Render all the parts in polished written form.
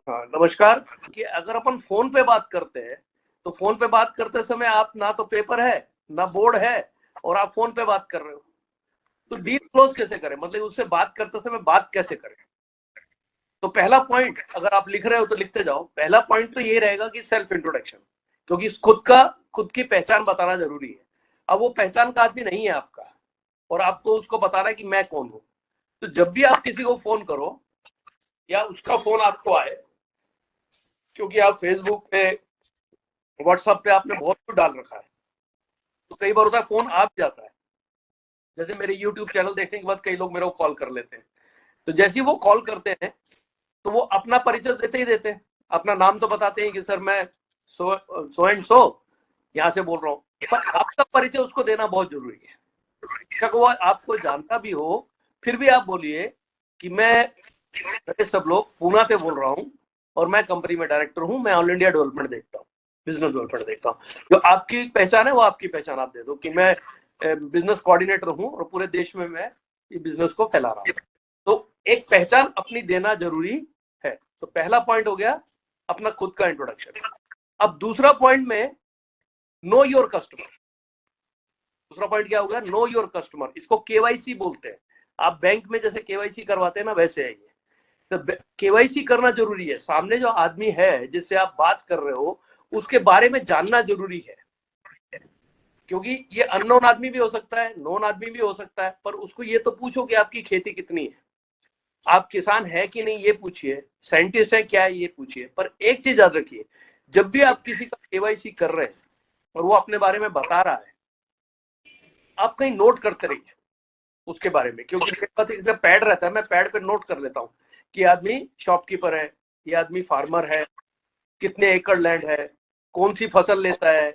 हाँ, नमस्कार। कि अगर अपन फोन पे बात करते हैं तो फोन पे बात करते समय आप ना तो पेपर है ना बोर्ड है और आप फोन पे बात कर रहे हो, तो डील क्लोज कैसे करें, मतलब उससे बात करते समय बात कैसे करें। तो पहला पॉइंट अगर आप लिख रहे हो तो लिखते जाओ। पहला पॉइंट तो ये रहेगा कि सेल्फ इंट्रोडक्शन, क्योंकि खुद की पहचान बताना जरूरी है। अब वो पहचान का आदमी नहीं है आपका और आपको उसको बताना है कि मैं कौन हूं। तो जब भी आप किसी को फोन करो या उसका फोन आपको आए, क्योंकि आप फेसबुक पे व्हाट्सएप पे आपने बहुत कुछ डाल रखा है, तो कई बार होता है फोन आ भी जाता है। जैसे मेरे यूट्यूब चैनल देखने के बाद कई लोग मेरे को कॉल कर लेते हैं, तो जैसे ही वो कॉल करते हैं तो वो अपना परिचय देते ही देते हैं। अपना नाम तो बताते हैं कि सर मैं सो एंड सो यहाँ से बोल रहा हूँ, पर आपका परिचय उसको देना बहुत जरूरी है। बेशक वो आपको जानता भी हो, फिर भी आप बोलिए कि मैं सब लोग पूना से बोल रहा हूँ और मैं कंपनी में डायरेक्टर हूँ, मैं ऑल इंडिया डेवलपमेंट देखता हूँ, बिजनेस डेवलपमेंट देखता हूँ। जो आपकी पहचान है वो आपकी पहचान आप दे दो कि मैं बिजनेस कोऑर्डिनेटर हूँ और पूरे देश में मैं ये बिजनेस को फैला रहा हूँ। तो एक पहचान अपनी देना जरूरी है। तो पहला पॉइंट हो गया अपना खुद का इंट्रोडक्शन। अब दूसरा पॉइंट में नो योर कस्टमर। दूसरा पॉइंट क्या हो गया, नो योर कस्टमर। इसको केवाईसी बोलते हैं। आप बैंक में जैसे केवाईसी करवाते हैं ना, वैसे है ये। तो केवाईसी करना जरूरी है। सामने जो आदमी है जिससे आप बात कर रहे हो उसके बारे में जानना जरूरी है, क्योंकि ये अननोन आदमी भी हो सकता है, नोन आदमी भी हो सकता है। पर उसको ये तो पूछो कि आपकी खेती कितनी है, आप किसान है कि नहीं ये पूछिए, साइंटिस्ट है क्या है ये पूछिए। पर एक चीज याद रखिए, जब भी आप किसी का केवाईसी कर रहे हैं और वो अपने बारे में बता रहा है, आप कहीं नोट करते रहिए उसके बारे में। क्योंकि मेरे पास एक पैड रहता है, मैं पैड पे नोट कर लेता हूँ कि आदमी शॉपकीपर है, ये आदमी फार्मर है, कितने एकड़ लैंड है, कौन सी फसल लेता है,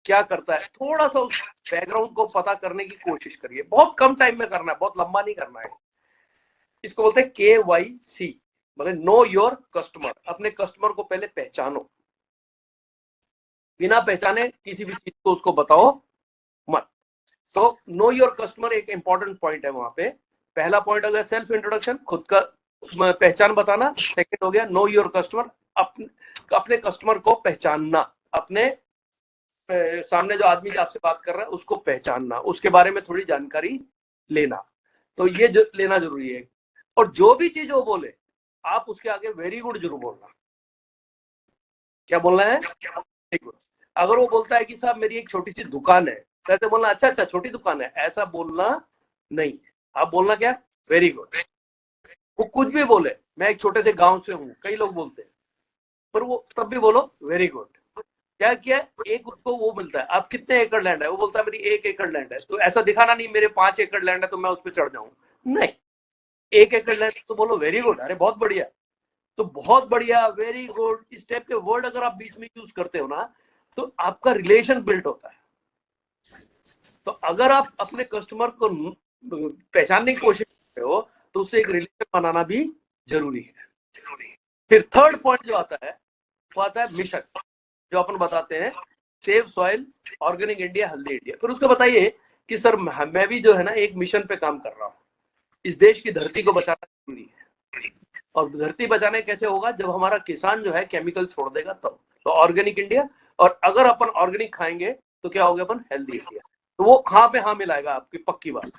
क्या करता है। थोड़ा सा उस बैकग्राउंड को पता करने की कोशिश करिए। बहुत कम टाइम में करना है, बहुत लंबा नहीं करना है। इसको बोलते हैं KYC, मतलब नो योर कस्टमर। अपने कस्टमर को पहले पहचानो, बिना पहचाने किसी भी चीज को उसको बताओ मत। तो नो योर कस्टमर एक इंपॉर्टेंट पॉइंट है वहां पे। पहला पॉइंट हो गया सेल्फ इंट्रोडक्शन, खुद का पहचान बताना। सेकंड हो गया नो योर कस्टमर, अपने कस्टमर को पहचानना, अपने सामने जो आदमी आपसे बात कर रहा है उसको पहचानना, उसके बारे में थोड़ी जानकारी लेना। तो ये लेना जरूरी है। और जो भी चीज वो बोले आप उसके आगे वेरी गुड जरूर बोलना। क्या बोलना है, वेरी गुड। अगर वो बोलता है कि साहब मेरी एक छोटी सी दुकान है, तो ऐसे बोलना अच्छा अच्छा छोटी दुकान है, ऐसा बोलना नहीं। आप बोलना क्या, वेरी गुड। वो कुछ भी बोले, मैं एक छोटे से गांव से हूँ, कई लोग बोलते हैं, पर वो तब भी बोलो वेरी गुड। क्या किया, एक उसको वो मिलता है, आप कितने एकड़ लैंड है, वो बोलता है मेरी 1 एकड़ लैंड है। तो ऐसा दिखाना नहीं मेरे 5 एकड़ लैंड है तो मैं उस पर चढ़ जाऊं, नहीं। 1 एकड़ लैंड तो बोलो वेरी गुड, अरे बहुत बढ़िया। तो बहुत बढ़िया, वेरी गुड, इस टाइप के वर्ड अगर आप बीच में यूज करते हो ना, तो आपका रिलेशन बिल्ड होता है। तो अगर आप अपने कस्टमर को पहचानने की कोशिश करते हो तो उससे एक रिलेशन बनाना भी जरूरी है। फिर थर्ड पॉइंट जो आता है वो आता है मिशन, जो अपन बताते हैं save soil, organic India, healthy India. फिर उसको बताइए कि सर मैं भी जो है ना एक मिशन पे काम कर रहा हूँ, इस देश की धरती को बचाना जरूरी है। और धरती बचाने कैसे होगा, जब हमारा किसान जो है केमिकल छोड़ देगा तब। तो ऑर्गेनिक इंडिया, और अगर अपन ऑर्गेनिक खाएंगे तो क्या होगा, अपन हेल्दी इंडिया। तो वो हाँ पे हाँ मिलाएगा, आपकी पक्की बात।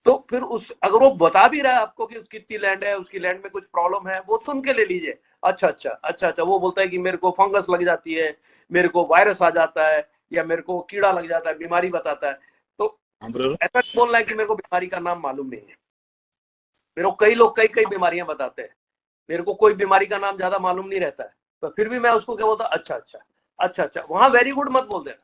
तो फिर उस अगर वो बता भी रहा है आपको कि उसकी कितनी लैंड है, उसकी लैंड में कुछ प्रॉब्लम है, वो सुन के ले लीजिए। अच्छा अच्छा अच्छा अच्छा, वो बोलता है कि मेरे को फंगस लग जाती है, मेरे को वायरस आ जाता है, या मेरे को कीड़ा लग जाता है, बीमारी बताता है। तो ऐसा बोलना है कि मेरे को बीमारी का नाम मालूम नहीं है। मेरे को कई लोग कई कई बीमारियां बताते हैं, मेरे को कोई बीमारी का नाम ज्यादा मालूम नहीं रहता है, तो फिर भी मैं उसको क्या बोलता, अच्छा अच्छा अच्छा अच्छा। वहां वेरी गुड मत बोल देना,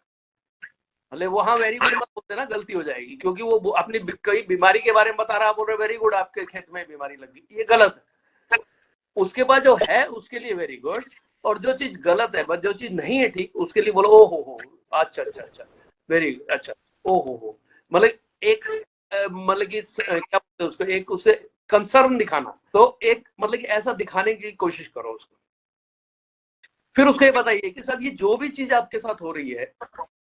भले वहां वेरी गुड मत बोल देना, गलती हो जाएगी। क्योंकि वो अपनी कई बीमारी के बारे में बता रहा है, बोल रहे वेरी गुड आपके खेत में बीमारी लग गई, ये गलत है। उसके बाद जो है उसके लिए वेरी गुड, और जो चीज गलत है, जो चीज नहीं है ठीक, उसके लिए बोलो ओ हो, अच्छा अच्छा अच्छा, वेरी अच्छा, ओ हो। मतलब एक मतलब कि क्या बोलते हैं उसको, एक उससे कंसर्न दिखाना। तो एक मतलब कि ऐसा दिखाने की कोशिश करो उसको। फिर उसको ये बताइए कि सब ये जो भी चीज आपके साथ हो रही है,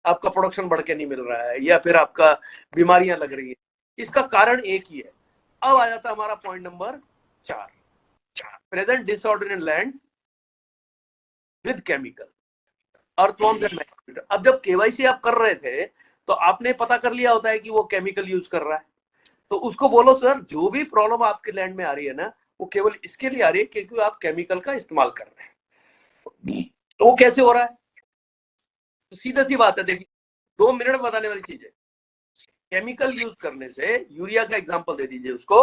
आपका प्रोडक्शन बढ़ के नहीं मिल रहा है, या फिर आपका बीमारियां लग रही है, इसका कारण एक ही है। अब आ जाता है हमारा point number 4। Present disorder in land with chemical, earthworms and micrometer. अब जब केवाईसी आप कर रहे थे तो आपने पता कर लिया होता है कि वो केमिकल यूज कर रहा है, तो उसको बोलो सर जो भी प्रॉब्लम आपके लैंड में आ रही है ना, वो केवल इसके लिए आ रही है क्योंकि आप केमिकल का इस्तेमाल कर रहे हैं। तो वो कैसे हो रहा है? तो सीधा सी बात है, देखिए 2 मिनट में बताने वाली चीज है। केमिकल यूज करने से, यूरिया का एग्जांपल दे दीजिए उसको,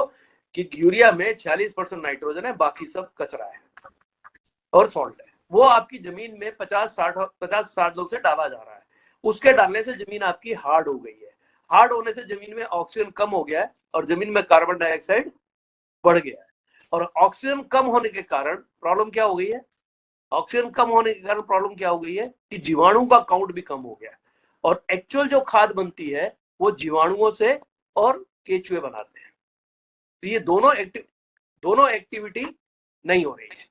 कि यूरिया में 46% नाइट्रोजन है, बाकी सब कचरा है और सॉल्ट है। वो आपकी जमीन में 50-60 सालों से डाला जा रहा है। उसके डालने से जमीन आपकी हार्ड हो गई है। हार्ड होने से जमीन में ऑक्सीजन कम हो गया है और जमीन में कार्बन डाइऑक्साइड बढ़ गया है। और ऑक्सीजन कम होने के कारण प्रॉब्लम क्या हो गई है? ऑक्सीजन कम होने के कारण प्रॉब्लम क्या हो गई है कि जीवाणु का काउंट भी कम हो गया है। और एक्चुअल जो खाद बनती है वो जीवाणुओं से और केचुए बनाते हैं। तो ये दोनों एक्टिविटी नहीं हो रही है।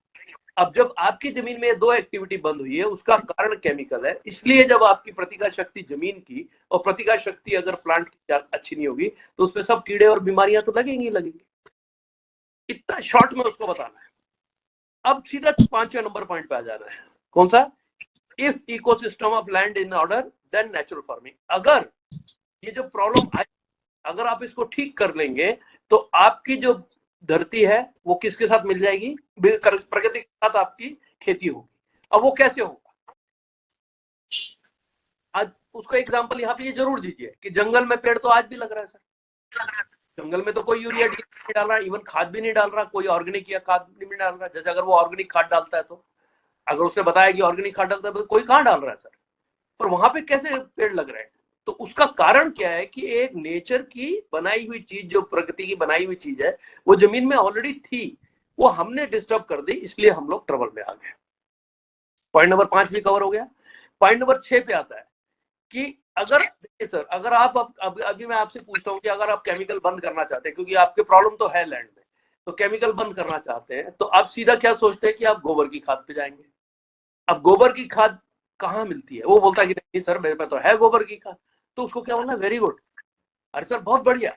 अब जब आपकी जमीन में ये 2 एक्टिविटी बंद हुई है, उसका कारण केमिकल है। इसलिए जब आपकी प्रतिकार शक्ति जमीन की और प्रतिकार शक्ति अगर प्लांट की अच्छी नहीं होगी तो उसमें सब कीड़े और बीमारियां तो लगेंगी। इतना शॉर्ट में उसको बताना है। अब सीधा 5वें नंबर पॉइंट पे आ जाना है। कौन सा? If ecosystem of land in order then natural farming. अगर ये जो प्रॉब्लम आई, अगर आप इसको ठीक कर लेंगे तो आपकी जो धरती है वो किसके साथ मिल जाएगी? प्रकृति के साथ आपकी खेती होगी। अब वो कैसे होगा? आज उसको एग्जांपल यहाँ पे ये जरूर दीजिए कि जंगल में पेड़ तो आज भी लग रहा है सर। जंगल में तो कोई यूरिया नहीं डाल रहा, इवन खाद भी नहीं डाल रहा, कोई ऑर्गेनिक या खाद नहीं डाल रहा। जैसे अगर वो ऑर्गेनिक खाद डालता है तो अगर उसने बताया कि ऑर्गेनिक खाद डालता है तो कोई कहाँ डाल रहा है सर? पर वहां पे कैसे पेड़ लग रहे हैं? तो उसका कारण क्या है कि एक नेचर की बनाई हुई चीज, जो प्रकृति की बनाई हुई चीज है, वो जमीन में ऑलरेडी थी, वो हमने डिस्टर्ब कर दी, इसलिए हम लोग ट्रबल में आ गए। पॉइंट नंबर 5 भी कवर हो गया। पॉइंट नंबर 6 पे आता है कि अगर देखिए सर, अगर आप अभी मैं आपसे पूछता हूँ कि अगर आप केमिकल बंद करना चाहते हैं, क्योंकि आपके प्रॉब्लम तो है लैंड में, तो केमिकल बंद करना चाहते हैं, तो आप सीधा क्या सोचते हैं कि आप गोबर की खाद पे जाएंगे। अब गोबर की खाद कहाँ मिलती है? वो बोलता है कि नहीं सर मेरे पे तो है गोबर की खाद। तो उसको क्या बोलना? वेरी गुड, अरे सर बहुत बढ़िया।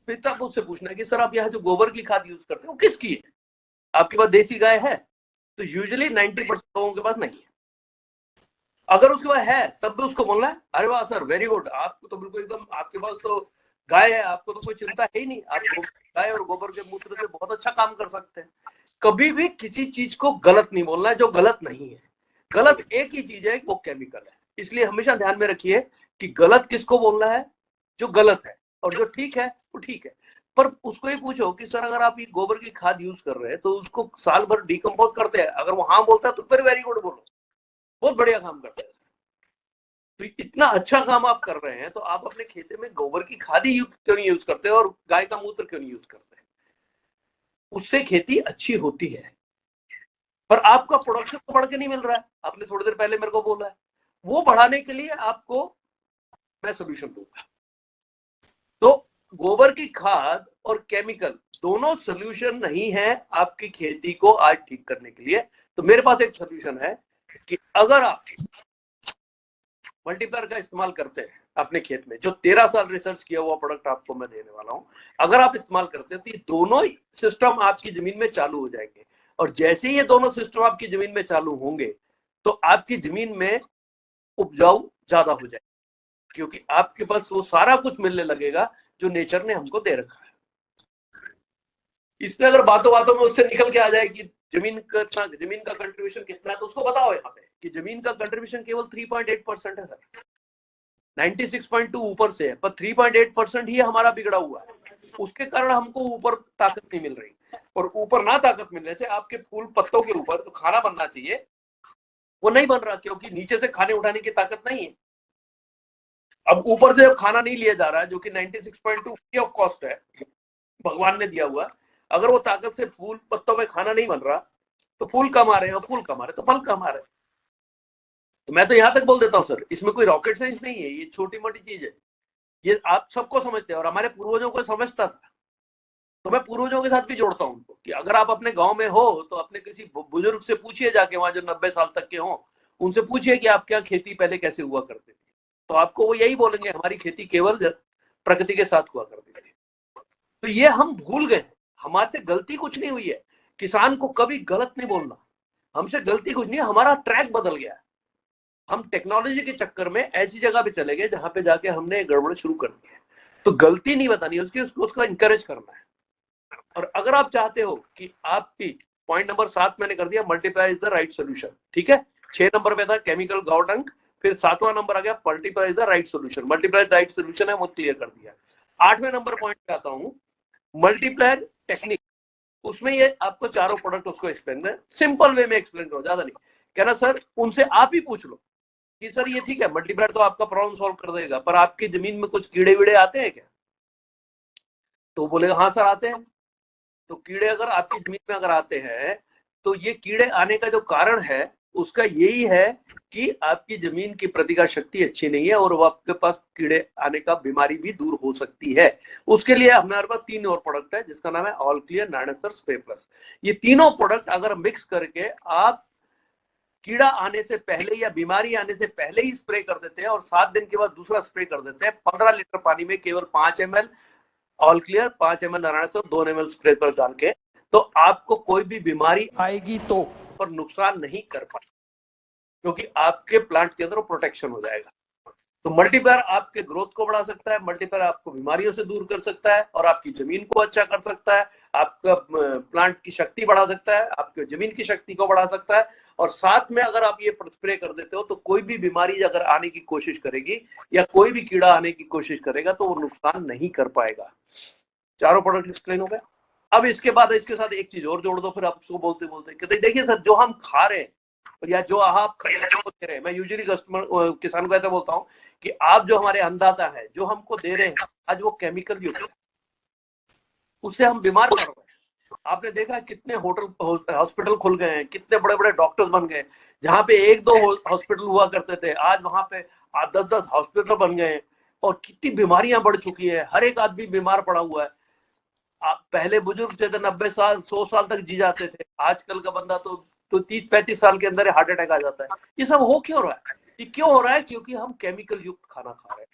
फिर तब उससे पूछना है कि सर आप यहाँ जो गोबर की खाद यूज करते हैं वो किसकी है? आपके पास देसी गाय है? तो यूजुअली 90% लोगों के पास नहीं है। अगर उसके पास है तब भी उसको बोलना है अरे वाह सर वेरी गुड, आपको तो बिल्कुल एकदम, आपके पास तो गाय है, आपको तो कोई चिंता है ही नहीं, आप गाय और गोबर के मूत्र से बहुत अच्छा काम कर सकते हैं। कभी भी किसी चीज को गलत नहीं बोलना है जो गलत नहीं है। गलत एक ही चीज है, वो केमिकल है। इसलिए हमेशा ध्यान में रखिए कि गलत किसको बोलना है? जो गलत है, और जो ठीक है वो ठीक है। पर उसको ही पूछो कि सर अगर आप ये गोबर की खाद यूज कर रहे हैं तो उसको साल भर डिकम्पोज करते हैं, अगर वो हाँ बोलता है तो फिर वेरी गुड बोलो, बहुत बढ़िया काम करते हैं। तो इतना अच्छा काम आप कर रहे हैं तो आप अपने खेते में गोबर की खाद ही क्यों नहीं यूज करते और गाय का मूत्र क्यों नहीं यूज करते? उससे खेती अच्छी होती है, पर आपका प्रोडक्शन तो बढ़ के नहीं मिल रहा है। आपने थोड़ी देर पहले मेरे को बोला है, वो बढ़ाने के लिए आपको मैं सोल्यूशन दूंगा। तो गोबर की खाद और केमिकल दोनों सोल्यूशन नहीं है आपकी खेती को आज ठीक करने के लिए। तो मेरे पास एक सोल्यूशन है कि अगर आप मल्टीप्लायर का इस्तेमाल करते हैं अपने खेत में, जो 13 साल रिसर्च किया हुआ प्रोडक्ट आपको मैं देने वाला हूं, अगर आप इस्तेमाल करते हैं तो ये दोनों सिस्टम आपकी जमीन में चालू हो जाएंगे। और जैसे ही ये दोनों सिस्टम आपकी जमीन में चालू होंगे तो आपकी जमीन में उपजाऊ ज्यादा हो जाएगी, क्योंकि आपके पास वो सारा कुछ मिलने लगेगा जो नेचर ने हमको दे रखा है। इसमें अगर बातों बातों में उससे निकल के आ जाए कि जमीन का कंट्रीब्यूशन कितना है, तो उसको बताओ यहाँ पे कि जमीन का कंट्रीब्यूशन केवल 3.8% है सर। 96.2 ऊपर से है, पर 3.8% ही हमारा बिगड़ा हुआ है। उसके कारण हमको ऊपर ताकत नहीं मिल रही, और ऊपर ना ताकत मिलने से आपके फूल पत्तों के ऊपर तो खाना बनना चाहिए वो नहीं बन रहा, क्योंकि नीचे से खाने उठाने की ताकत नहीं है। अब ऊपर से जब खाना नहीं लिया जा रहा है, जो कि 96.2 फ्री ऑफ कॉस्ट है, भगवान ने दिया हुआ, अगर वो ताकत से फूल पत्तों में खाना नहीं बन रहा तो फूल कम आ रहे हैं, और फूल कम आ रहे तो फल कम आ रहे हैं। तो मैं तो यहां तक बोल देता हूं सर, इसमें कोई रॉकेट साइंस नहीं है, ये छोटी मोटी चीज है, ये आप सबको समझते हैं और हमारे पूर्वजों को समझता था। तो मैं पूर्वजों के साथ भी जोड़ता हूं उनको कि अगर आप अपने गांव में हो तो अपने किसी बुजुर्ग से पूछिए जाके, वहां जो 90 साल तक के हों, उनसे पूछिए कि आप क्या खेती पहले कैसे हुआ करते थे, तो आपको वो यही बोलेंगे हमारी खेती केवल प्रकृति के साथ हुआ करती थी। तो ये हम भूल गए, हमारे से गलती कुछ नहीं हुई है, किसान को कभी गलत नहीं बोलना, हमसे गलती कुछ नहीं, हमारा ट्रैक बदल गया, हम टेक्नोलॉजी के चक्कर में ऐसी जगह पे चले गए जहां पे जाके हमने गड़बड़ शुरू कर दी है। तो गलती नहीं बतानी उसकी, उसको इंकरेज करना है। और अगर आप चाहते हो कि आपकी पॉइंट नंबर 7 मैंने कर दिया, multiply is the right solution, ठीक है। 6 नंबर पे था केमिकल गाउडंग, फिर 7वां नंबर आ गया multiply is the right solution, multiply right solution है वो क्लियर कर दिया। 8वें नंबर पॉइंट पे आता हूं, मल्टीप्लायर टेक्निक। उसमें ये आपको चारों प्रोडक्ट उसको एक्सप्लेन है, सिंपल वे में एक्सप्लेन करो, ज्यादा नहीं कहना सर, उनसे आप ही पूछ लो कि सर ये ठीक है मल्टीप्लायर तो आपका प्रॉब्लम सॉल्व कर देगा, पर आपकी जमीन में कुछ कीड़े वीड़े आते हैं क्या? तो बोलेगा हाँ सर आते हैं। तो कीड़े अगर आपकी जमीन में अगर आते हैं तो ये कीड़े आने का जो कारण है उसका यही है कि आपकी जमीन की प्रतिकार शक्ति अच्छी नहीं है और वो आपके पास कीड़े आने का बीमारी भी दूर हो सकती है। उसके लिए हमारे पास 3 और प्रोडक्ट है जिसका नाम है ऑल क्लियर, नाइनास्टर, स्प्रे प्लस। ये तीनों प्रोडक्ट अगर मिक्स करके आप कीड़ा आने से पहले या बीमारी आने से पहले ही स्प्रे कर देते हैं और 7 दिन के बाद दूसरा स्प्रे कर देते हैं, 15 लीटर पानी में केवल 5 ml all clear, 5 ml Narayan, 2 ml spray पर डाल के, तो आपको कोई भी बीमारी आएगी तो पर नुकसान नहीं कर पाए, क्योंकि आपके प्लांट के अंदर प्रोटेक्शन हो जाएगा। तो मल्टीप्लायर आपके ग्रोथ को बढ़ा सकता है, मल्टीप्लायर आपको बीमारियों से दूर कर सकता है और आपकी जमीन को अच्छा कर सकता है, आपका प्लांट की शक्ति बढ़ा सकता है, आपके जमीन की शक्ति को बढ़ा सकता है। और साथ में अगर आप ये स्प्रे कर देते हो तो कोई भी बीमारी अगर आने की कोशिश करेगी या कोई भी कीड़ा आने की कोशिश करेगा तो वो नुकसान नहीं कर पाएगा। चारों प्रोडक्ट एक्सप्लेन हो गए। अब इसके बाद इसके साथ एक चीज और जोड़ दो, फिर आप उसको बोलते बोलते कहते देखिए सर जो हम खा रहे हैं या जो आप दे रहे हैं, मैं यूजुअली कस्टमर किसान को ऐसा बोलता हूँ कि आप जो हमारे अन्नदाता है जो हमको दे रहे हैं आज वो केमिकल युक्त है, उससे हम बीमार पड़ रहे हैं। आपने देखा कितने होटल हॉस्पिटल खुल गए हैं, कितने बड़े बड़े डॉक्टर्स बन गए, जहां पे 1-2 हॉस्पिटल हुआ करते थे आज वहां पे 8-10 हॉस्पिटल बन गए और कितनी बीमारियां बढ़ चुकी है, हर एक आदमी बीमार पड़ा हुआ है। आप पहले बुजुर्ग थे 90 साल 100 साल तक जी जाते थे, आजकल का बंदा तो 30-35 साल के अंदर हार्ट अटैक आ जाता है। ये सब हो क्यों रहा है? ये क्यों हो रहा है? क्योंकि हम केमिकल युक्त खाना खा रहे हैं।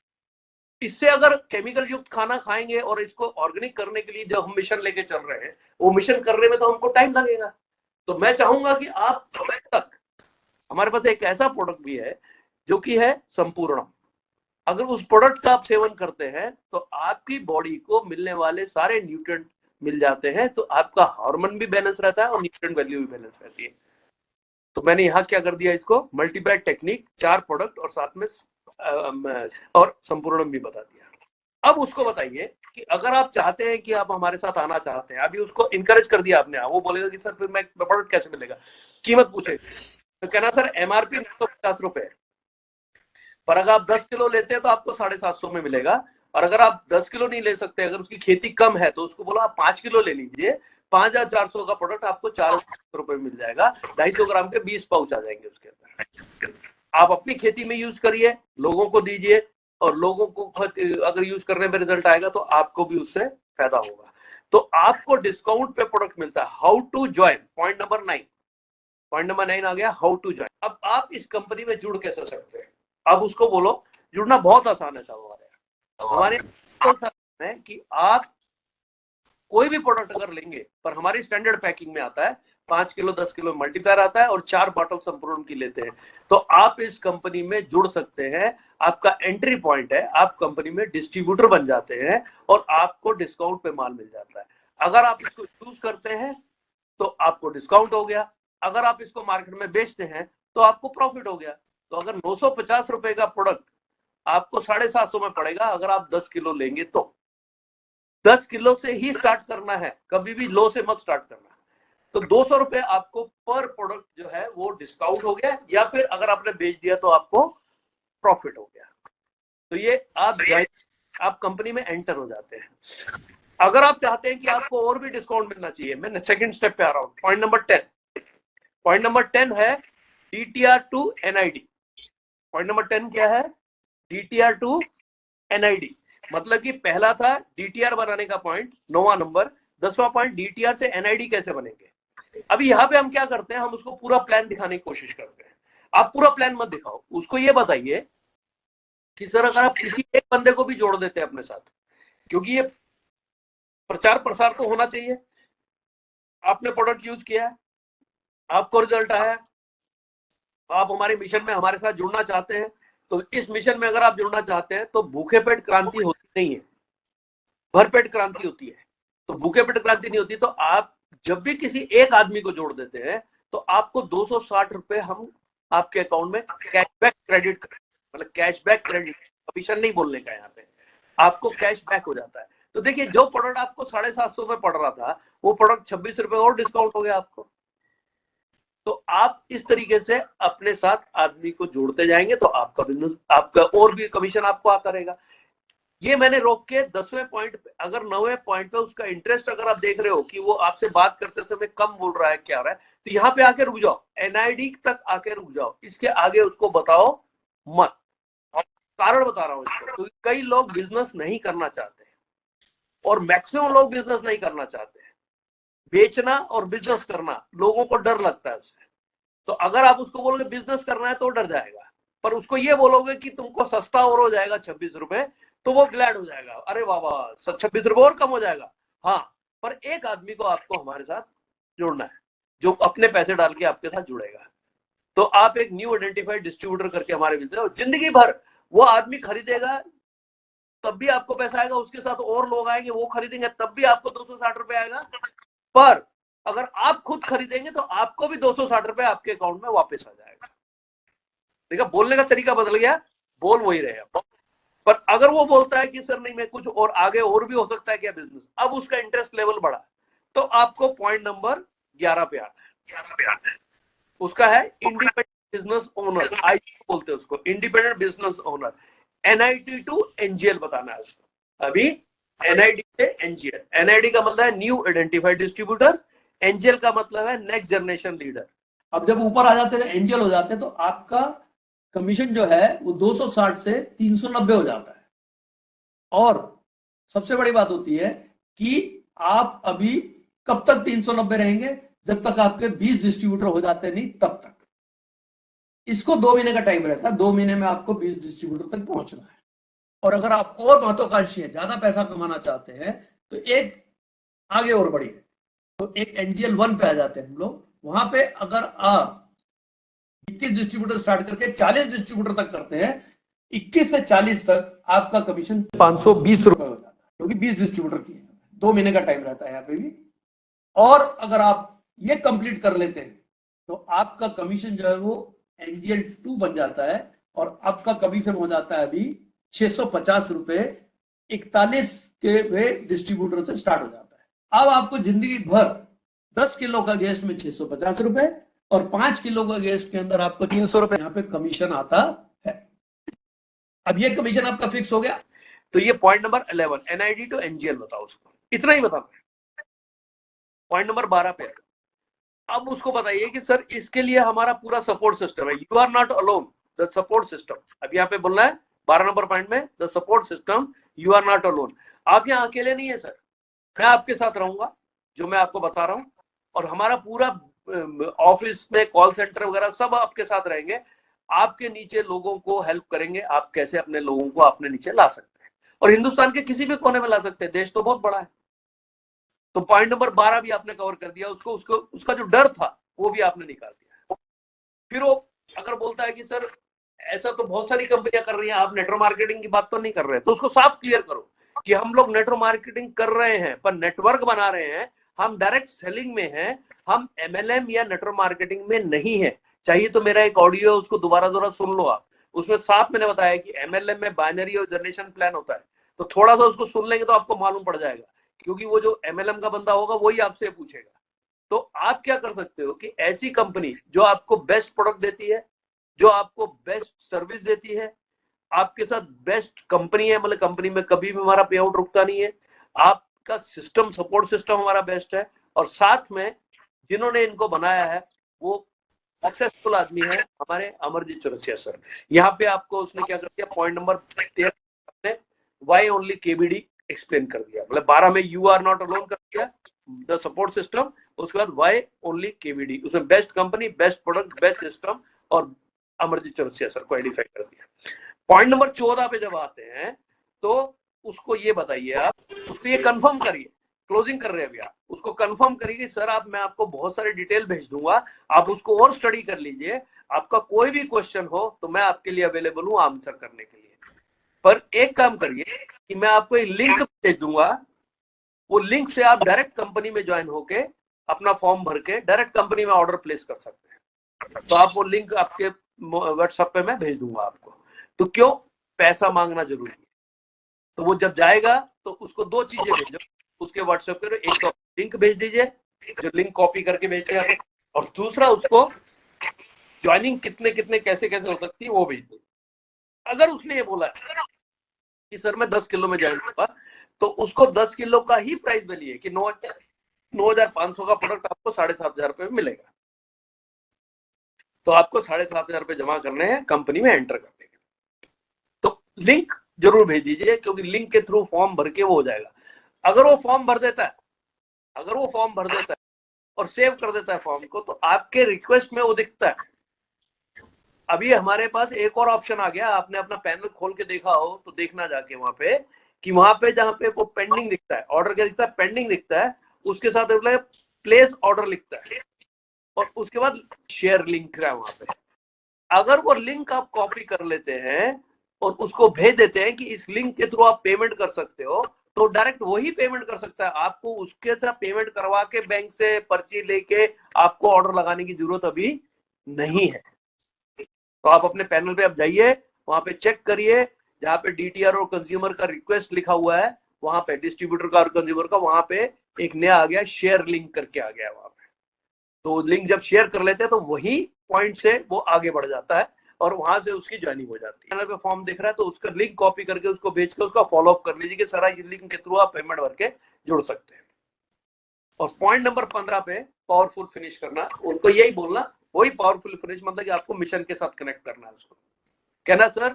इससे अगर केमिकल युक्त खाना खाएंगे और इसको ऑर्गेनिक करने के लिए जो हम मिशन लेके चल रहे हैं वो मिशन करने में तो हमको टाइम लगेगा। तो मैं चाहूंगा कि आप तक हमारे पास एक ऐसा प्रोडक्ट भी है जो कि है संपूर्णम। अगर उस प्रोडक्ट का आप सेवन करते हैं तो आपकी बॉडी को मिलने वाले सारे न्यूट्रिएंट मिल जाते हैं, तो आपका हार्मोन भी बैलेंस रहता है और न्यूट्रिएंट वैल्यू भी बैलेंस रहती है। तो मैंने यहाँ क्या कर दिया, इसको मल्टीप्लाई टेक्निक, 4 प्रोडक्ट और साथ में और संपूर्णम भी बता दिया। अब उसको बताइए कि अगर आप चाहते हैं कि आप हमारे साथ आना चाहते हैं, अभी उसको इनकरेज कर दिया आपने, वो बोलेगा कि सर फिर मैं प्रोडक्ट कैसे मिलेगा, कीमत पूछे तो कहना सर एमआरपी 950 रुपए, पर अगर आप 10 किलो लेते हैं तो आपको 750 में मिलेगा। और अगर आप 10 किलो नहीं ले सकते, अगर उसकी खेती कम है तो उसको बोलो आप 5 किलो ले लीजिए, 5400 का प्रोडक्ट आपको 4000 रुपए मिल जाएगा, 250 ग्राम के 20 पाउच आ जाएंगे उसके अंदर। आप अपनी खेती में यूज करिए, लोगों को दीजिए और लोगों को अगर यूज करने में रिजल्ट आएगा तो आपको भी उससे फायदा होगा। तो आपको डिस्काउंट पे प्रोडक्ट मिलता है। How to join, point number 9, point number 9 आ गया, हाउ टू ज्वाइन। अब आप इस कंपनी में जुड़ कैसे सकते हैं? अब उसको बोलो जुड़ना बहुत आसान है साहब। हमारे है कि आप कोई भी प्रोडक्ट अगर लेंगे पर हमारी स्टैंडर्ड पैकिंग में आता है, 5 किलो 10 किलो मल्टीप्लायर आता है और 4 बॉटल संपूर्ण की लेते हैं, तो आप इस कंपनी में जुड़ सकते हैं। आपका एंट्री पॉइंट है, आप कंपनी में डिस्ट्रीब्यूटर बन जाते हैं और आपको डिस्काउंट पे माल मिल जाता है। अगर आप इसको यूज करते हैं तो आपको डिस्काउंट हो गया, अगर आप इसको मार्केट में बेचते हैं तो आपको प्रॉफिट हो गया। तो अगर 950 रुपए का प्रोडक्ट आपको 750 में पड़ेगा अगर आप 10 किलो लेंगे, तो 10 किलो से ही स्टार्ट करना है, कभी भी लो से मत स्टार्ट करना। तो 200 रुपए आपको पर प्रोडक्ट जो है वो डिस्काउंट हो गया, या फिर अगर आपने बेच दिया तो आपको प्रॉफिट हो गया। तो ये आप कंपनी में एंटर हो जाते हैं। अगर आप चाहते हैं कि आपको और भी डिस्काउंट मिलना चाहिए, मैं सेकंड स्टेप पे आ रहा हूं, पॉइंट नंबर 10। पॉइंट नंबर 10 है DTR to NID। Point number 10 क्या है? DTR to NID। मतलब कि पहला था DTR बनाने का पॉइंट, 9वां नंबर। 10वां पॉइंट DTR से NID कैसे बनेंगे। अभी यहाँ पे हम क्या करते हैं, हम उसको पूरा प्लान दिखाने की कोशिश करते हैं। आप पूरा प्लान मत दिखाओ, उसको ये बताइए कि सर अगर आप किसी एक बंदे को भी जोड़ देते हैं अपने साथ, क्योंकि ये प्रचार प्रसार तो होना चाहिए, आपने प्रोडक्ट यूज किया है, आपको रिजल्ट आया, आप हमारे मिशन में हमारे साथ जुड़ना चाहते हैं, तो इस मिशन में अगर आप जुड़ना चाहते हैं तो भूखे पेट क्रांति होती नहीं है, भरपेट क्रांति होती है। तो भूखे पेट क्रांति नहीं होती, तो आप जब भी किसी एक आदमी को जोड़ देते हैं तो आपको 260 रुपए हम आपके अकाउंट में कैशबैक क्रेडिट करें, मतलब कैशबैक क्रेडिट, कमीशन नहीं बोलने का, यहाँ पे आपको कैशबैक हो जाता है। तो देखिए, जो प्रोडक्ट आपको 750 में पड़ रहा था, वो प्रोडक्ट 26 रुपए और डिस्काउंट हो गया आपको। तो आप इस तरीके से अपने साथ आदमी को जोड़ते जाएंगे तो आपका बिजनेस, आपका और भी कमीशन आपको आता रहेगा। ये मैंने रोक के 10वें पॉइंट पे, अगर 9वें पॉइंट पे उसका इंटरेस्ट अगर आप देख रहे हो कि वो आपसे बात करते समय कम बोल रहा है, क्या हो रहा है, तो यहाँ पे आके रुक जाओ, एनआईडी तक आके रुक जाओ, इसके आगे उसको बताओ मत। कारण बता रहा हूं इसको, क्योंकि कई लोग बिजनेस नहीं करना चाहते और मैक्सिमम लोग बिजनेस नहीं करना चाहते। बेचना और बिजनेस करना लोगों को डर लगता है उससे। तो अगर आप उसको बोलोगे बिजनेस करना है तो डर जाएगा, पर उसको ये बोलोगे कि तुमको सस्ता और हो जाएगा 26 रुपए, तो वो ग्लैड हो जाएगा, अरे बाबा 26 रुपए और कम हो जाएगा। हाँ, पर एक आदमी को आपको हमारे साथ जोड़ना है जो अपने पैसे डाल के आपके साथ जुड़ेगा। तो आप एक न्यू आइडेंटिफाइड डिस्ट्रीब्यूटर करके हमारे बिजनेस, जिंदगी भर वो आदमी खरीदेगा तब भी आपको पैसा आएगा, उसके साथ और लोग आएंगे वो खरीदेंगे तब भी आपको 260 रुपए आएगा। पर अगर आप खुद खरीदेंगे तो आपको भी 260 रुपए आपके अकाउंट में वापस आ जाएगा। देखा, बोलने का तरीका बदल गया, बोल वही रहेगा। पर अगर वो बोलता है कि सर नहीं, मैं कुछ और आगे और भी हो सकता है क्या बिजनेस, अब उसका इंटरेस्ट लेवल बढ़ा, तो आपको पॉइंट नंबर 11 पे आना है। उसका है इंडिपेंडेंट बिजनेस ओनर, आई बोलते हैं उसको, independent business owner. NIT to NGL बताना है उसको। अभी एनआईडी से एनजीएल, एनआईडी का मतलब है न्यू आइडेंटिफाइड डिस्ट्रीब्यूटर, एनजीएल का मतलब है नेक्स्ट जनरेशन लीडर। अब जब ऊपर आ जाते हैं, एनजीएल हो जाते हैं, तो आपका कमीशन जो है वो 260 से 390 हो जाता है। और सबसे बड़ी बात होती है कि आप अभी कब तक 390 रहेंगे, जब तक आपके 20 डिस्ट्रीब्यूटर हो जाते नहीं तब तक। इसको 2 महीने का टाइम रहता है, 2 महीने में आपको 20 डिस्ट्रीब्यूटर तक पहुंचना है। और अगर आप और महत्वाकांक्षी है, ज्यादा पैसा कमाना चाहते हैं, तो एक आगे और बढ़िए, तो एक एनजीएल 1 पे आ जाते हैं हम लोग। वहां पे अगर आप 21 डिस्ट्रीब्यूटर स्टार्ट करके 40 डिस्ट्रीब्यूटर तक करते हैं, 21 से 40 तक आपका कमीशन 520 रुपए हो जाता है, क्योंकि 20 डिस्ट्रीब्यूटर की 2 महीने का टाइम रहता है यहाँ पे भी। और अगर आप ये कंप्लीट कर लेते हैं तो आपका कमीशन जो है वो एनजीएल 2 बन जाता है, और आपका कमीशन हो जाता है अभी 650 रुपए 41 के वे डिस्ट्रीब्यूटर से स्टार्ट हो जाता है। अब आपको जिंदगी भर 10 किलो का गेस्ट में 650 रुपए और 5 किलो का गेस्ट के अंदर आपको 300 रुपए यहाँ पे कमीशन आता है। अब ये कमीशन आपका फिक्स हो गया। तो ये point number 11, NID to NGL बताओ उसको, इतना ही बताना। पॉइंट नंबर 12 पे अब उसको बताइए कि सर इसके लिए हमारा पूरा सपोर्ट सिस्टम है, you are not alone, the support system. अब यहाँ पे बोलना है 12 नंबर पॉइंट में, the support system, you are not alone. आप यहाँ अकेले नहीं है सर, मैं आपके साथ रहूंगा जो मैं आपको बता रहा हूँ, और हमारा पूरा ऑफिस में कॉल सेंटर वगैरह सब आपके साथ रहेंगे, आपके नीचे लोगों को हेल्प करेंगे, आप कैसे अपने लोगों को अपने नीचे ला सकते हैं, और हिंदुस्तान के किसी भी कोने में ला सकते हैं, देश तो बहुत बड़ा है। तो पॉइंट नंबर 12 भी आपने कवर कर दिया, उसको उसका जो डर था वो भी आपने निकाल दिया। फिर वो अगर बोलता है कि सर ऐसा तो बहुत सारी कंपनियां कर रही हैं, आप नेटवर्क मार्केटिंग की बात तो नहीं कर रहे, तो उसको साफ क्लियर करो कि हम लोग नेटवर्क मार्केटिंग कर रहे हैं पर नेटवर्क बना रहे हैं, हम डायरेक्ट सेलिंग में हैं, हम एमएलएम या नेटवर्क मार्केटिंग में नहीं है। चाहिए तो मेरा एक ऑडियो उसको दोबारा सुन लो आप, उसमें साफ मैंने बताया कि एमएलएम में बाइनरी और जनरेशन प्लान होता है, तो थोड़ा सा उसको सुन लेंगे तो आपको मालूम पड़ जाएगा, क्योंकि वो जो एमएलएम का बंदा होगा वही आपसे पूछेगा। तो आप क्या कर सकते हो कि ऐसी कंपनी जो आपको बेस्ट प्रोडक्ट देती है, जो आपको बेस्ट सर्विस देती है, आपके साथ बेस्ट कंपनी है, मतलब कंपनी में कभी भी हमारा पे आउट रुकता नहीं है, आपका सिस्टम, सपोर्ट सिस्टम हमारा बेस्ट है, और साथ में जिन्होंने इनको बनाया है वो सक्सेसफुल आदमी है, हमारे अमरजीत चौरसिया सर। यहाँ पे आपको उसने क्या कर दिया, point number 13 why only KBD explain कर दिया, मतलब 12 में यू आर नॉट अलोन कर दिया, द सपोर्ट सिस्टम, उसके बाद वाई ओनली केबीडी, उसमें best company, best product, best system, और अमरजीत चौरसिया सर को आइडेंटिफाई कर दिया। पॉइंट नंबर 14 पे जब आते हैं तो उसको ये बताइए, आप उसको ये कंफर्म करिए क्लोजिंग कर रहे हैं अभी, आप उसको कंफर्म करिए सर आप, मैं आपको बहुत सारे डिटेल भेज दूंगा, आप उसको और स्टडी कर लीजिए, आपका कोई भी क्वेश्चन हो तो मैं आपके लिए अवेलेबल हूं आंसर करने के लिए। पर एक काम करिए कि मैं आपको एक लिंक भेज दूंगा, वो लिंक से आप डायरेक्ट कंपनी में ज्वाइन होके अपना फॉर्म भर के डायरेक्ट कंपनी में ऑर्डर प्लेस कर सकते हैं। तो आप वो लिंक आपके व्हाट्सएप पे मैं भेज दूंगा आपको। तो क्यों, पैसा मांगना जरूरी है। तो वो जब जाएगा तो उसको दो चीजें भेजो उसके व्हाट्सएप पे, एक तो लिंक भेज दीजिए, जो लिंक कॉपी करके भेजते हैं, और दूसरा उसको ज्वाइनिंग कितने कितने कैसे कैसे हो सकती है वो भेज दो। अगर उसने ये बोला कि सर मैं 10 किलो में ज्वाइन होगा, तो उसको 10 किलो का ही प्राइस मिलिए कि 9,500 का प्रोडक्ट आपको 7,500 रुपए में मिलेगा। तो आपको 7,500 रुपए जमा करने हैं कंपनी में एंटर करने के। तो लिंक जरूर भेज दीजिए, क्योंकि लिंक के थ्रू फॉर्म भर के वो हो जाएगा। अगर वो फॉर्म भर देता है और सेव कर देता है फॉर्म को, तो आपके रिक्वेस्ट में वो दिखता है। अभी हमारे पास एक और ऑप्शन आ गया, आपने अपना पैनल खोल के देखा हो तो देखना जाके वहां पे, कि वहां पे जहां पे वो पेंडिंग दिखता है, ऑर्डर क्या दिखता है, पेंडिंग दिखता है, उसके साथ प्लेस ऑर्डर लिखता है, और उसके बाद शेयर लिंक है वहां पे। अगर वो लिंक आप कॉपी कर लेते हैं और उसको भेज देते हैं कि इस लिंक के थ्रू आप पेमेंट कर सकते हो, तो डायरेक्ट वही पेमेंट कर सकता है। आपको उसके साथ पेमेंट करवा के बैंक से पर्ची लेके आपको ऑर्डर लगाने की जरूरत अभी नहीं है। तो आप अपने पैनल पे अब जाइए, वहां पे चेक करिए, जहां पे डीटीआर और कंज्यूमर का रिक्वेस्ट लिखा हुआ है, वहां पे डिस्ट्रीब्यूटर का और कंज्यूमर का, वहां पे एक नया आ गया शेयर लिंक करके आ गया वहां पे। तो लिंक जब शेयर कर लेते हैं तो वही पॉइंट से वो आगे बढ़ जाता है और वहां से उसकी ज्वाइनिंग हो जाती है। पे फॉर्म दिख रहा है तो उसका लिंक कॉपी करके उसको भेज के उसका फॉलो अप कर लीजिए कि सारा ये लिंक के थ्रू आप पेमेंट भर के जुड़ सकते हैं। और पॉइंट नंबर 15 पे पावरफुल फिनिश करना, उनको यही बोलना, वही पावरफुल फिनिश मतलब कि आपको मिशन के साथ कनेक्ट करना है। उसको कहना सर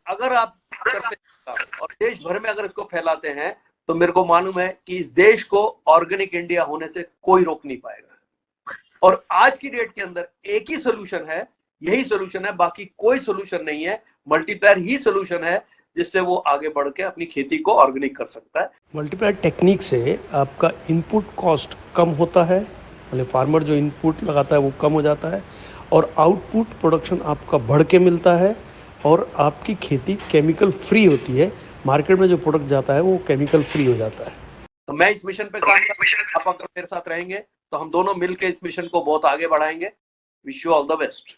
अगर आप करते हैं और देश भर में अगर इसको फैलाते हैं, तो मेरे को मालूम है कि इस देश को ऑर्गेनिक इंडिया होने से कोई रोक नहीं पाएगा। और आज की डेट के अंदर एक ही सोल्यूशन है, यही सोल्यूशन है, बाकी कोई सोल्यूशन नहीं है। मल्टीप्लायर ही सोल्यूशन है जिससे वो आगे बढ़ के अपनी खेती को ऑर्गेनिक कर सकता है। मल्टीप्लायर टेक्निक से आपका इनपुट कॉस्ट कम होता है, मतलब फार्मर जो इनपुट लगाता है वो कम हो जाता है, और आउटपुट प्रोडक्शन आपका बढ़ के मिलता है, और आपकी खेती केमिकल फ्री होती है। मार्केट में जो प्रोडक्ट जाता है वो केमिकल फ्री हो जाता है। तो मैं इस मिशन पे काम कर, आप अगर मेरे साथ रहेंगे तो हम दोनों मिलकर इस मिशन को बहुत आगे बढ़ाएंगे। Wish you all the best.